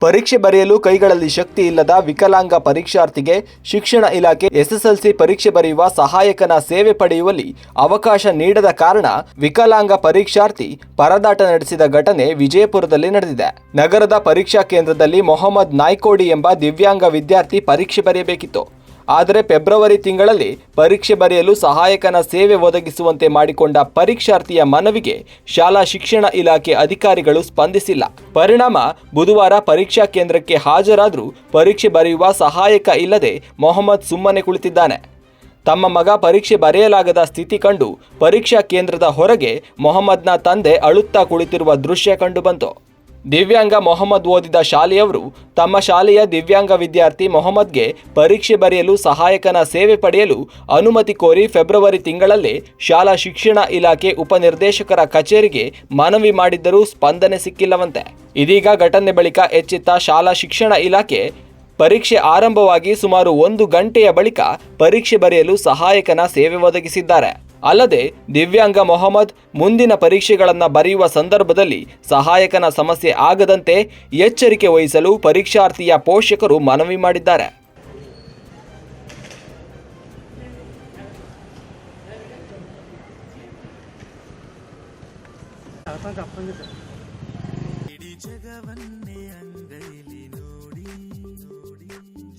ಪರೀಕ್ಷೆ ಬರೆಯಲು ಕೈಗಳಲ್ಲಿ ಶಕ್ತಿ ಇಲ್ಲದ ವಿಕಲಾಂಗ ಪರೀಕ್ಷಾರ್ಥಿಗೆ ಶಿಕ್ಷಣ ಇಲಾಖೆ ಎಸ್ಎಸ್ಎಲ್ಸಿ ಪರೀಕ್ಷೆ ಬರೆಯುವ ಸಹಾಯಕನ ಸೇವೆ ಪಡೆಯುವಲ್ಲಿ ಅವಕಾಶ ನೀಡದ ಕಾರಣ ವಿಕಲಾಂಗ ಪರೀಕ್ಷಾರ್ಥಿ ಪರದಾಟ ನಡೆಸಿದ ಘಟನೆ ವಿಜಯಪುರದಲ್ಲಿ ನಡೆದಿದೆ. ನಗರದ ಪರೀಕ್ಷಾ ಕೇಂದ್ರದಲ್ಲಿ ಮೊಹಮ್ಮದ್ ನಾಯ್ಕೋಡಿ ಎಂಬ ದಿವ್ಯಾಂಗ ವಿದ್ಯಾರ್ಥಿ ಪರೀಕ್ಷೆ ಬರೆಯಬೇಕಿತ್ತು. ಆದರೆ ಫೆಬ್ರವರಿ ತಿಂಗಳಲ್ಲಿ ಪರೀಕ್ಷೆ ಬರೆಯಲು ಸಹಾಯಕನ ಸೇವೆ ಒದಗಿಸುವಂತೆ ಮಾಡಿಕೊಂಡ ಪರೀಕ್ಷಾರ್ಥಿಯ ಮನವಿಗೆ ಶಾಲಾ ಶಿಕ್ಷಣ ಇಲಾಖೆ ಅಧಿಕಾರಿಗಳು ಸ್ಪಂದಿಸಿಲ್ಲ. ಪರಿಣಾಮ ಬುಧವಾರ ಪರೀಕ್ಷಾ ಕೇಂದ್ರಕ್ಕೆ ಹಾಜರಾದರೂ ಪರೀಕ್ಷೆ ಬರೆಯುವ ಸಹಾಯಕ ಇಲ್ಲದೆ ಮೊಹಮ್ಮದ್ ಸುಮ್ಮನೆ ಕುಳಿತಿದ್ದಾನೆ. ತಮ್ಮ ಮಗ ಪರೀಕ್ಷೆ ಬರೆಯಲಾಗದ ಸ್ಥಿತಿ ಕಂಡು ಪರೀಕ್ಷಾ ಕೇಂದ್ರದ ಹೊರಗೆ ಮೊಹಮ್ಮದ್ನ ತಂದೆ ಅಳುತ್ತಾ ಕುಳಿತಿರುವ ದೃಶ್ಯ ಕಂಡುಬಂತು. ದಿವ್ಯಾಂಗ ಮೊಹಮ್ಮದ್ ಓದಿದ ಶಾಲೆಯವರು ತಮ್ಮ ಶಾಲೆಯ ದಿವ್ಯಾಂಗ ವಿದ್ಯಾರ್ಥಿ ಮೊಹಮ್ಮದ್ಗೆ ಪರೀಕ್ಷೆ ಬರೆಯಲು ಸಹಾಯಕನ ಸೇವೆ ಪಡೆಯಲು ಅನುಮತಿ ಕೋರಿ ಫೆಬ್ರವರಿ ತಿಂಗಳಲ್ಲೇ ಶಾಲಾ ಶಿಕ್ಷಣ ಇಲಾಖೆ ಉಪನಿರ್ದೇಶಕರ ಕಚೇರಿಗೆ ಮನವಿ ಮಾಡಿದ್ದರೂ ಸ್ಪಂದನೆ ಸಿಕ್ಕಿಲ್ಲವಂತೆ. ಇದೀಗ ಘಟನೆ ಬಳಿಕ ಎಚ್ಚೆತ್ತ ಶಾಲಾ ಶಿಕ್ಷಣ ಇಲಾಖೆ ಪರೀಕ್ಷೆ ಆರಂಭವಾಗಿ ಸುಮಾರು 1 ಗಂಟೆಯ ಬಳಿಕ ಪರೀಕ್ಷೆ ಬರೆಯಲು ಸಹಾಯಕನ ಸೇವೆ ಒದಗಿಸಿದ್ದಾರೆ. ಅಲ್ಲದೆ ದಿವ್ಯಾಂಗ ಮೊಹಮ್ಮದ್ ಮುಂದಿನ ಪರೀಕ್ಷೆಗಳನ್ನು ಬರೆಯುವ ಸಂದರ್ಭದಲ್ಲಿ ಸಹಾಯಕನ ಸಮಸ್ಯೆ ಆಗದಂತೆ ಎಚ್ಚರಿಕೆ ವಹಿಸಲು ಪರೀಕ್ಷಾರ್ಥಿಯ ಪೋಷಕರು ಮನವಿ ಮಾಡಿದ್ದಾರೆ.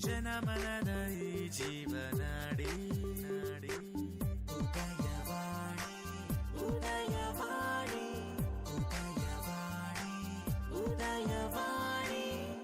ಜನಮನದ ಈ ಜೀವನಾಡಿ